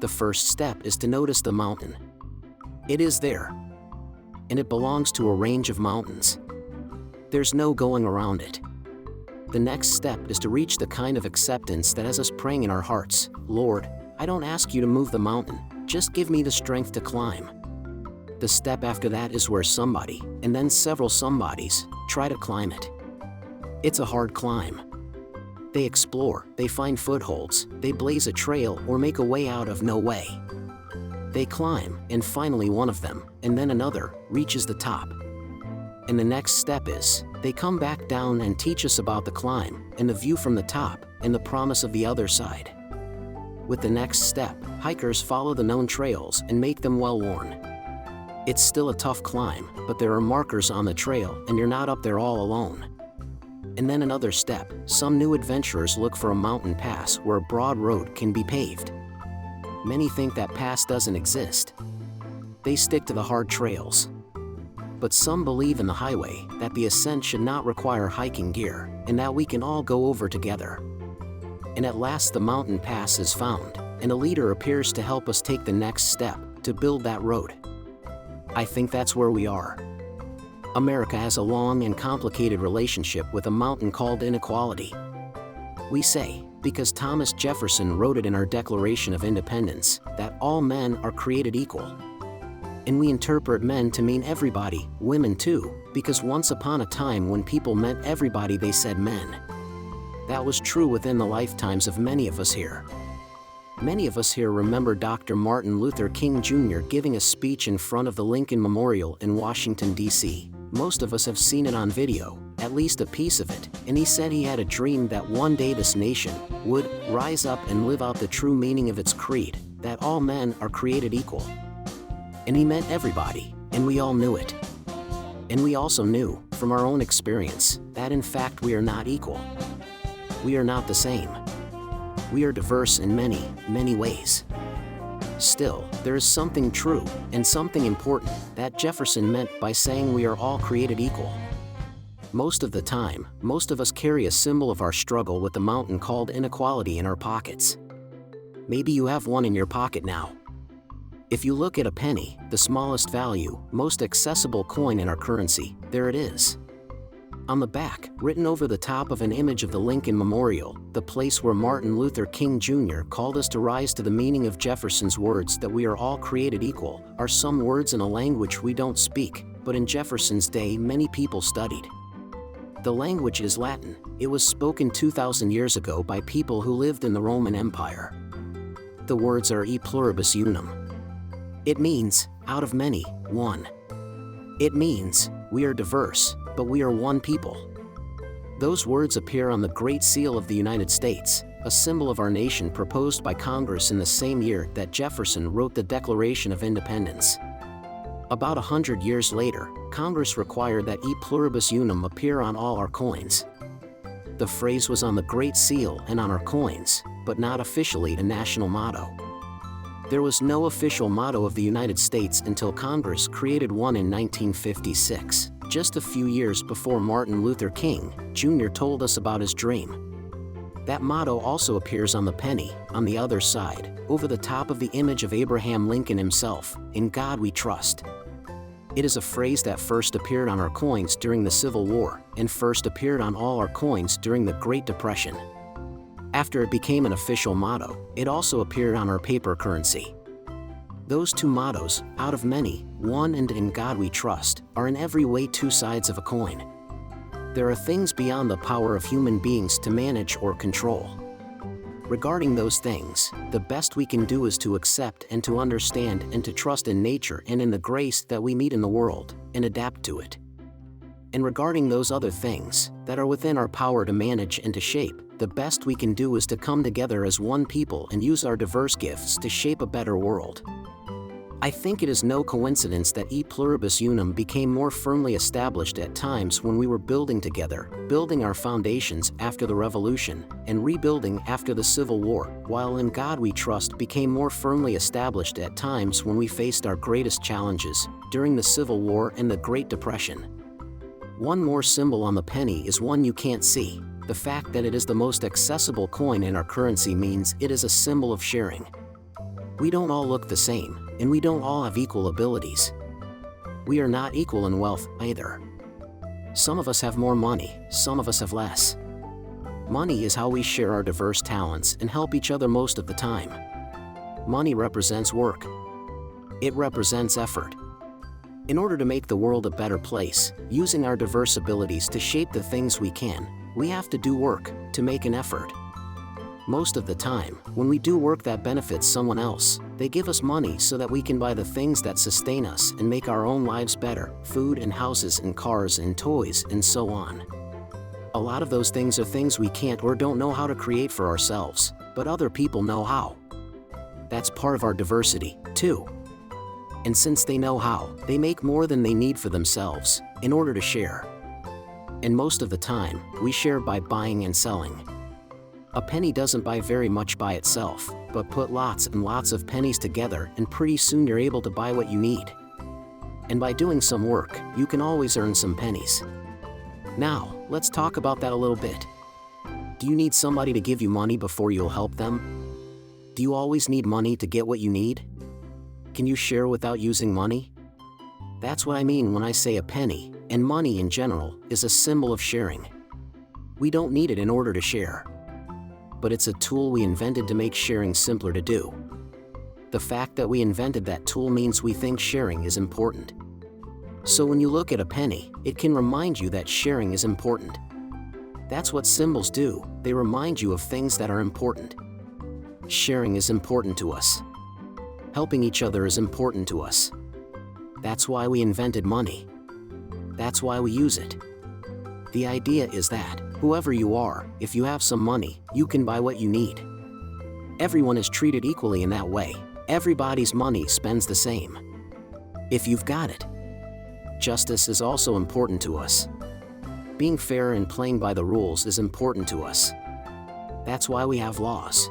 The first step is to notice the mountain. It is there. And it belongs to a range of mountains. There's no going around it. The next step is to reach the kind of acceptance that has us praying in our hearts, Lord, I don't ask you to move the mountain, just give me the strength to climb. The step after that is where somebody, and then several somebodies, try to climb it. It's a hard climb. They explore, they find footholds, they blaze a trail or make a way out of no way. They climb, and finally one of them, and then another, reaches the top. And the next step is, they come back down and teach us about the climb, and the view from the top, and the promise of the other side. With the next step, hikers follow the known trails and make them well-worn. It's still a tough climb, but there are markers on the trail, and you're not up there all alone. And then another step, some new adventurers look for a mountain pass where a broad road can be paved. Many think that pass doesn't exist. They stick to the hard trails. But some believe in the highway, that the ascent should not require hiking gear, and that we can all go over together. And at last the mountain pass is found, and a leader appears to help us take the next step, to build that road. I think that's where we are. America has a long and complicated relationship with a mountain called inequality. We say, because Thomas Jefferson wrote it in our Declaration of Independence, that all men are created equal. And we interpret men to mean everybody, women too, because once upon a time when people meant everybody they said men. That was true within the lifetimes of many of us here. Many of us here remember Dr. Martin Luther King Jr. giving a speech in front of the Lincoln Memorial in Washington, D.C. Most of us have seen it on video, at least a piece of it, and he said he had a dream that one day this nation would rise up and live out the true meaning of its creed, that all men are created equal. And he meant everybody, and we all knew it. And we also knew, from our own experience, that in fact we are not equal. We are not the same. We are diverse in many, many ways. Still, there is something true, and something important, that Jefferson meant by saying we are all created equal. Most of the time, most of us carry a symbol of our struggle with the mountain called inequality in our pockets. Maybe you have one in your pocket now. If you look at a penny, the smallest value, most accessible coin in our currency, there it is. On the back, written over the top of an image of the Lincoln Memorial, the place where Martin Luther King Jr. called us to rise to the meaning of Jefferson's words that we are all created equal, are some words in a language we don't speak, but in Jefferson's day many people studied. The language is Latin. It was spoken 2,000 years ago by people who lived in the Roman Empire. The words are e pluribus unum. It means, out of many, one. It means, we are diverse, but we are one people. Those words appear on the Great Seal of the United States, a symbol of our nation proposed by Congress in the same year that Jefferson wrote the Declaration of Independence. About 100 years later, Congress required that e pluribus unum appear on all our coins. The phrase was on the Great Seal and on our coins, but not officially a national motto. There was no official motto of the United States until Congress created one in 1956, just a few years before Martin Luther King Jr. told us about his dream. That motto also appears on the penny, on the other side, over the top of the image of Abraham Lincoln himself, "In God we trust." It is a phrase that first appeared on our coins during the Civil War, and first appeared on all our coins during the Great Depression. After it became an official motto, it also appeared on our paper currency. Those two mottos, out of many, one and in God we trust, are in every way two sides of a coin. There are things beyond the power of human beings to manage or control. Regarding those things, the best we can do is to accept and to understand and to trust in nature and in the grace that we meet in the world, and adapt to it. And regarding those other things that are within our power to manage and to shape, the best we can do is to come together as one people and use our diverse gifts to shape a better world. I think it is no coincidence that e pluribus unum became more firmly established at times when we were building together, building our foundations after the Revolution, and rebuilding after the Civil War, while in God we trust became more firmly established at times when we faced our greatest challenges, during the Civil War and the Great Depression. One more symbol on the penny is one you can't see. The fact that it is the most accessible coin in our currency means it is a symbol of sharing. We don't all look the same, and we don't all have equal abilities. We are not equal in wealth, either. Some of us have more money, some of us have less. Money is how we share our diverse talents and help each other most of the time. Money represents work. It represents effort. In order to make the world a better place, using our diverse abilities to shape the things we can, we have to do work, to make an effort. Most of the time, when we do work that benefits someone else, they give us money so that we can buy the things that sustain us and make our own lives better, food and houses and cars and toys and so on. A lot of those things are things we can't or don't know how to create for ourselves, but other people know how. That's part of our diversity, too. And since they know how, they make more than they need for themselves, in order to share. And most of the time, we share by buying and selling. A penny doesn't buy very much by itself, but put lots and lots of pennies together and pretty soon you're able to buy what you need. And by doing some work, you can always earn some pennies. Now, let's talk about that a little bit. Do you need somebody to give you money before you'll help them? Do you always need money to get what you need? Can you share without using money? That's what I mean when I say a penny, and money in general, is a symbol of sharing. We don't need it in order to share. But it's a tool we invented to make sharing simpler to do. The fact that we invented that tool means we think sharing is important. So when you look at a penny, it can remind you that sharing is important. That's what symbols do, they remind you of things that are important. Sharing is important to us. Helping each other is important to us. That's why we invented money. That's why we use it. The idea is that, whoever you are, if you have some money, you can buy what you need. Everyone is treated equally in that way. Everybody's money spends the same. If you've got it. Justice is also important to us. Being fair and playing by the rules is important to us. That's why we have laws.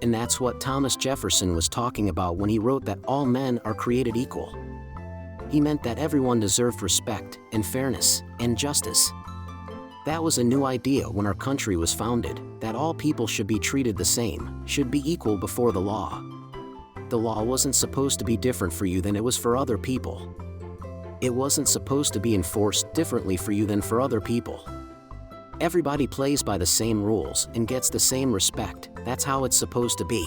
And that's what Thomas Jefferson was talking about when he wrote that all men are created equal. He meant that everyone deserved respect and fairness and justice. That was a new idea when our country was founded, that all people should be treated the same, should be equal before the law. The law wasn't supposed to be different for you than it was for other people. It wasn't supposed to be enforced differently for you than for other people. Everybody plays by the same rules and gets the same respect. That's how it's supposed to be.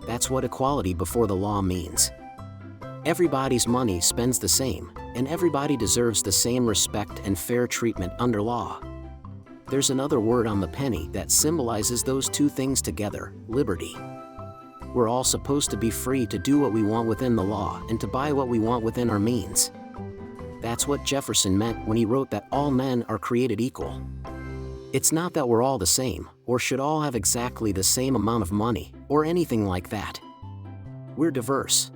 That's what equality before the law means. Everybody's money spends the same, and everybody deserves the same respect and fair treatment under law. There's another word on the penny that symbolizes those two things together: liberty. We're all supposed to be free to do what we want within the law and to buy what we want within our means. That's what Jefferson meant when he wrote that all men are created equal. It's not that we're all the same, or should all have exactly the same amount of money, or anything like that. We're diverse.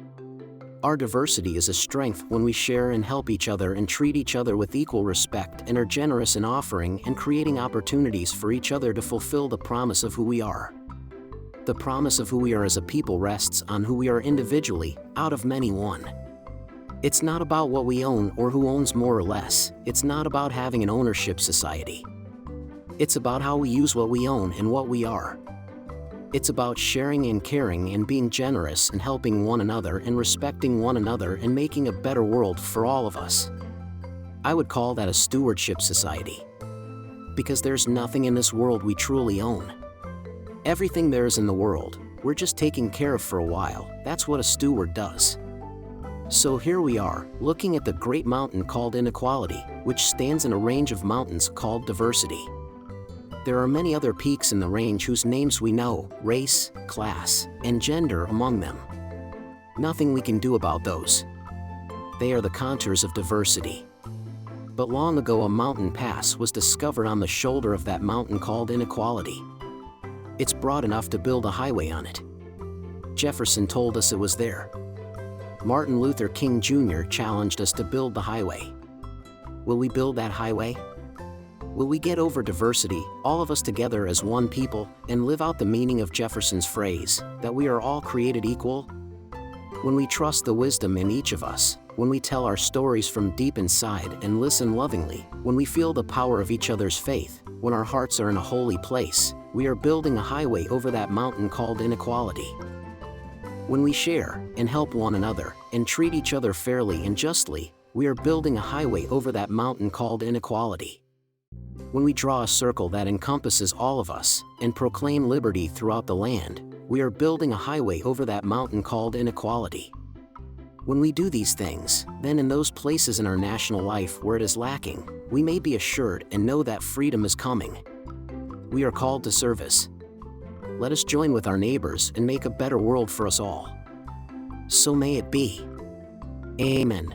Our diversity is a strength when we share and help each other and treat each other with equal respect and are generous in offering and creating opportunities for each other to fulfill the promise of who we are. The promise of who we are as a people rests on who we are individually, out of many one. It's not about what we own or who owns more or less. It's not about having an ownership society. It's about how we use what we own and what we are. It's about sharing and caring and being generous and helping one another and respecting one another and making a better world for all of us. I would call that a stewardship society. Because there's nothing in this world we truly own. Everything there is in the world, we're just taking care of for a while. That's what a steward does. So here we are, looking at the great mountain called inequality, which stands in a range of mountains called diversity. There are many other peaks in the range whose names we know, race, class, and gender among them. Nothing we can do about those. They are the contours of diversity. But long ago a mountain pass was discovered on the shoulder of that mountain called inequality. It's broad enough to build a highway on it. Jefferson told us it was there. Martin Luther King Jr. challenged us to build the highway. Will we build that highway? Will we get over diversity, all of us together as one people, and live out the meaning of Jefferson's phrase, that we are all created equal? When we trust the wisdom in each of us, when we tell our stories from deep inside and listen lovingly, when we feel the power of each other's faith, when our hearts are in a holy place, we are building a highway over that mountain called inequality. When we share and help one another and treat each other fairly and justly, we are building a highway over that mountain called inequality. When we draw a circle that encompasses all of us and proclaim liberty throughout the land, we are building a highway over that mountain called inequality. When we do these things, then in those places in our national life where it is lacking, we may be assured and know that freedom is coming. We are called to service. Let us join with our neighbors and make a better world for us all. So may it be. Amen.